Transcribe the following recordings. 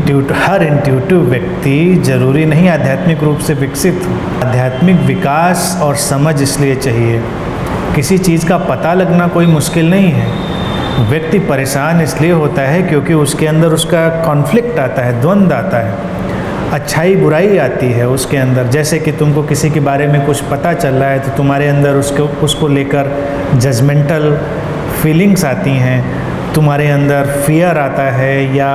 हर intuitive व्यक्ति जरूरी नहीं आध्यात्मिक रूप से विकसित हो। आध्यात्मिक विकास और समझ इसलिए चाहिए। किसी चीज़ का पता लगना कोई मुश्किल नहीं है। व्यक्ति परेशान इसलिए होता है क्योंकि उसके अंदर उसका कॉन्फ्लिक्ट आता है, द्वंद्व आता है, अच्छाई बुराई आती है उसके अंदर। जैसे कि तुमको किसी के बारे में कुछ पता चल रहा है तो तुम्हारे अंदर उसको लेकर जजमेंटल फीलिंग्स आती हैं, तुम्हारे अंदर फियर आता है या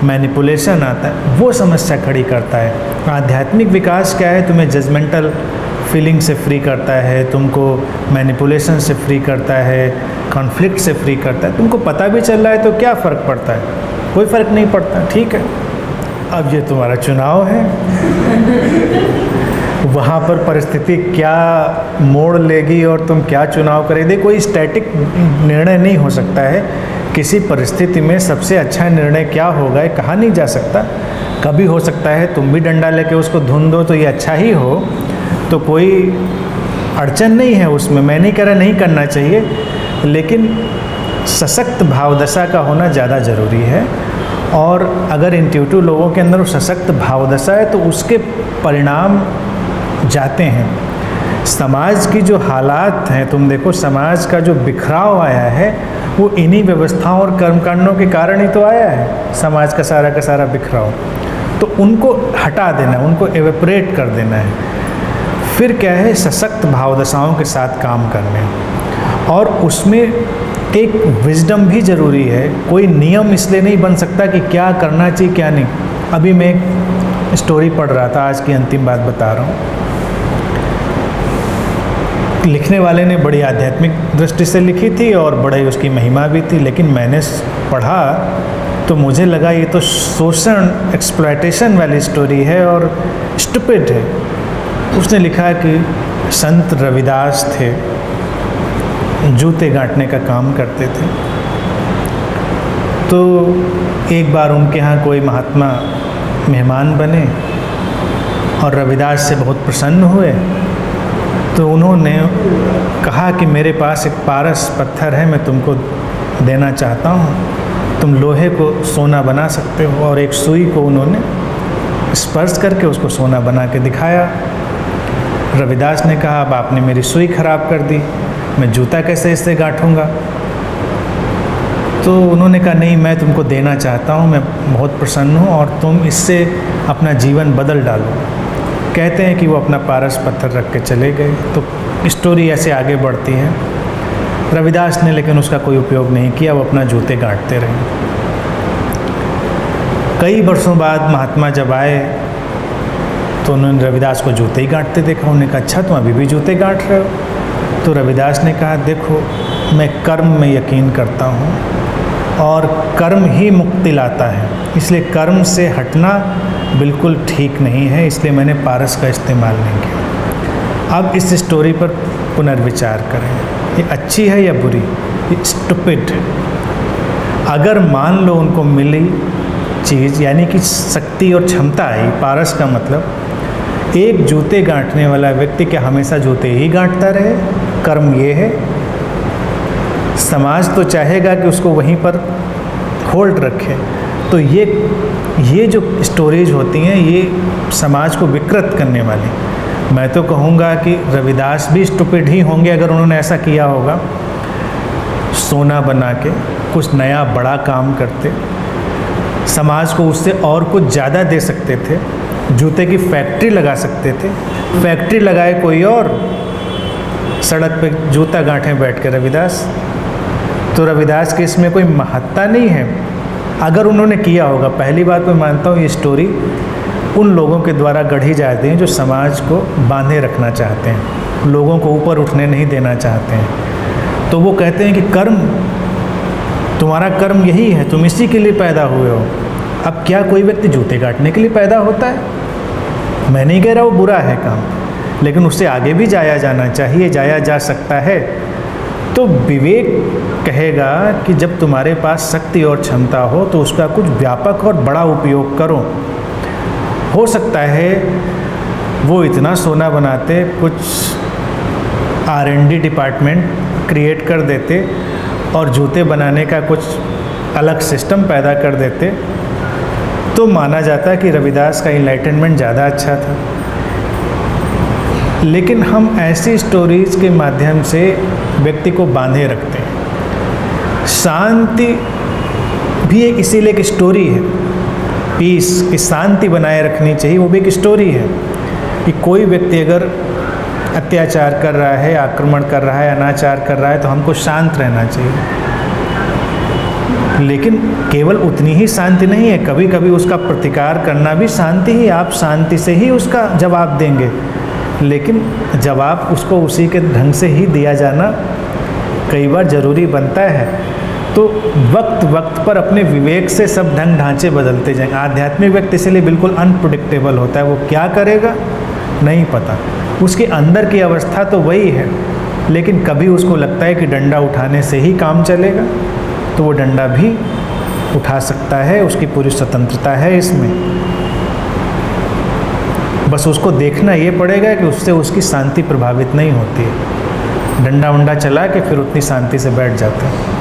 मैनिपुलेशन आता है, वो समस्या खड़ी करता है। आध्यात्मिक विकास क्या है? तुम्हें जजमेंटल फीलिंग से फ्री करता है, तुमको मैनिपुलेशन से फ्री करता है, कॉन्फ्लिक्ट से फ्री करता है। तुमको पता भी चल रहा है तो क्या फ़र्क पड़ता है? कोई फ़र्क नहीं पड़ता, ठीक है। अब ये तुम्हारा चुनाव है, वहाँ पर परिस्थिति क्या मोड़ लेगी और तुम क्या चुनाव करेंगे। कोई स्टैटिक निर्णय नहीं हो सकता है। किसी परिस्थिति में सबसे अच्छा निर्णय क्या होगा ये कहा नहीं जा सकता। कभी हो सकता है तुम भी डंडा लेके उसको धुन दो तो ये अच्छा ही हो, तो कोई अड़चन नहीं है उसमें। मैं नहीं कह रहा नहीं करना चाहिए, लेकिन सशक्त भावदशा का होना ज़्यादा ज़रूरी है। और अगर इंट्यूटिव लोगों के अंदर सशक्त भावदशा है तो उसके परिणाम जाते हैं। समाज की जो हालात हैं, तुम देखो समाज का जो बिखराव आया है वो इन्हीं व्यवस्थाओं और कर्मकांडों के कारण ही तो आया है। समाज का सारा बिखराव, तो उनको हटा देना, उनको एवेपोरेट कर देना है। फिर क्या है? सशक्त भावदशाओं के साथ काम करने, और उसमें एक विजडम भी ज़रूरी है। कोई नियम इसलिए नहीं बन सकता कि क्या करना चाहिए क्या नहीं। अभी मैं एक स्टोरी पढ़ रहा था, आज की अंतिम बात बता रहा हूँ। लिखने वाले ने बड़ी आध्यात्मिक दृष्टि से लिखी थी और बड़ी उसकी महिमा भी थी, लेकिन मैंने पढ़ा तो मुझे लगा ये तो शोषण, एक्सप्लॉयटेशन वाली स्टोरी है और स्टूपिड है। उसने लिखा कि संत रविदास थे, जूते गांठने का काम करते थे। तो एक बार उनके यहाँ कोई महात्मा मेहमान बने और रविदास से बहुत प्रसन्न हुए। तो उन्होंने कहा कि मेरे पास एक पारस पत्थर है, मैं तुमको देना चाहता हूँ, तुम लोहे को सोना बना सकते हो। और एक सुई को उन्होंने स्पर्श करके उसको सोना बना के दिखाया। रविदास ने कहा अब आपने मेरी सुई खराब कर दी, मैं जूता कैसे इससे गांठूंगा। तो उन्होंने कहा नहीं, मैं तुमको देना चाहता हूँ, मैं बहुत प्रसन्न हूँ और तुम इससे अपना जीवन बदल डालो। कहते हैं कि वो अपना पारस पत्थर रख के चले गए। तो स्टोरी ऐसे आगे बढ़ती है। रविदास ने लेकिन उसका कोई उपयोग नहीं किया, वो अपना जूते गांठते रहे। कई वर्षों बाद महात्मा जब आए तो उन्होंने रविदास को जूते ही गांठते देखा। उन्होंने कहा अच्छा तुम अभी भी जूते गांठ रहे हो? तो रविदास ने कहा देखो, मैं कर्म में यकीन करता हूँ और कर्म ही मुक्ति लाता है, इसलिए कर्म से हटना बिल्कुल ठीक नहीं है, इसलिए मैंने पारस का इस्तेमाल नहीं किया। अब इस स्टोरी पर पुनर्विचार करें, ये अच्छी है या बुरी? ये स्टूपिड है। अगर मान लो उनको मिली चीज़ यानी कि शक्ति और क्षमता आई, पारस का मतलब एक जूते गांठने वाला व्यक्ति क्या हमेशा जूते ही गांठता रहे? कर्म ये है। समाज तो चाहेगा कि उसको वहीं पर होल्ड रखे। तो ये जो स्टोरीज होती हैं ये समाज को विकृत करने वाली। मैं तो कहूँगा कि रविदास भी स्टूपिड ही होंगे अगर उन्होंने ऐसा किया होगा। सोना बना के कुछ नया बड़ा काम करते, समाज को उससे और कुछ ज़्यादा दे सकते थे। जूते की फैक्ट्री लगा सकते थे, फैक्ट्री लगाए कोई और, सड़क पे जूता गांठे बैठ के रविदास। तो रविदास के इसमें कोई महत्ता नहीं है अगर उन्होंने किया होगा। पहली बात मैं मानता हूँ ये स्टोरी उन लोगों के द्वारा गढ़ी जाती है जो समाज को बांधे रखना चाहते हैं, लोगों को ऊपर उठने नहीं देना चाहते हैं। तो वो कहते हैं कि कर्म, तुम्हारा कर्म यही है, तुम इसी के लिए पैदा हुए हो। अब क्या कोई व्यक्ति जूते काटने के लिए पैदा होता है? मैं नहीं कह रहा वो बुरा है काम, लेकिन उससे आगे भी जाया जाना चाहिए, जाया जा सकता है। तो विवेक कहेगा कि जब तुम्हारे पास शक्ति और क्षमता हो तो उसका कुछ व्यापक और बड़ा उपयोग करो। हो सकता है वो इतना सोना बनाते, कुछ R&D डिपार्टमेंट क्रिएट कर देते और जूते बनाने का कुछ अलग सिस्टम पैदा कर देते, तो तो माना जाता है कि रविदास का इनलाइटनमेंट ज़्यादा अच्छा था। लेकिन हम ऐसी स्टोरीज़ के माध्यम से व्यक्ति को बांधे रखते हैं। शांति भी एक इसीलिए एक स्टोरी है, पीस की शांति बनाए रखनी चाहिए, वो भी एक स्टोरी है कि कोई व्यक्ति अगर अत्याचार कर रहा है, आक्रमण कर रहा है, अनाचार कर रहा है तो हमको शांत रहना चाहिए। लेकिन केवल उतनी ही शांति नहीं है, कभी कभी उसका प्रतिकार करना भी शांति ही, आप शांति से ही उसका जवाब देंगे, लेकिन जवाब उसको उसी के ढंग से ही दिया जाना कई बार ज़रूरी बनता है। तो वक्त वक्त पर अपने विवेक से सब ढंग ढांचे बदलते जाएंगे। आध्यात्मिक व्यक्ति इसलिए बिल्कुल अनप्रेडिक्टेबल होता है, वो क्या करेगा नहीं पता, उसके अंदर की अवस्था तो वही है, लेकिन कभी उसको लगता है कि डंडा उठाने से ही काम चलेगा तो वो डंडा भी उठा सकता है, उसकी पूरी स्वतंत्रता है इसमें। बस उसको देखना ये पड़ेगा कि उससे उसकी शांति प्रभावित नहीं होती है। डंडा वंडा चला के फिर उतनी शांति से बैठ जाता है।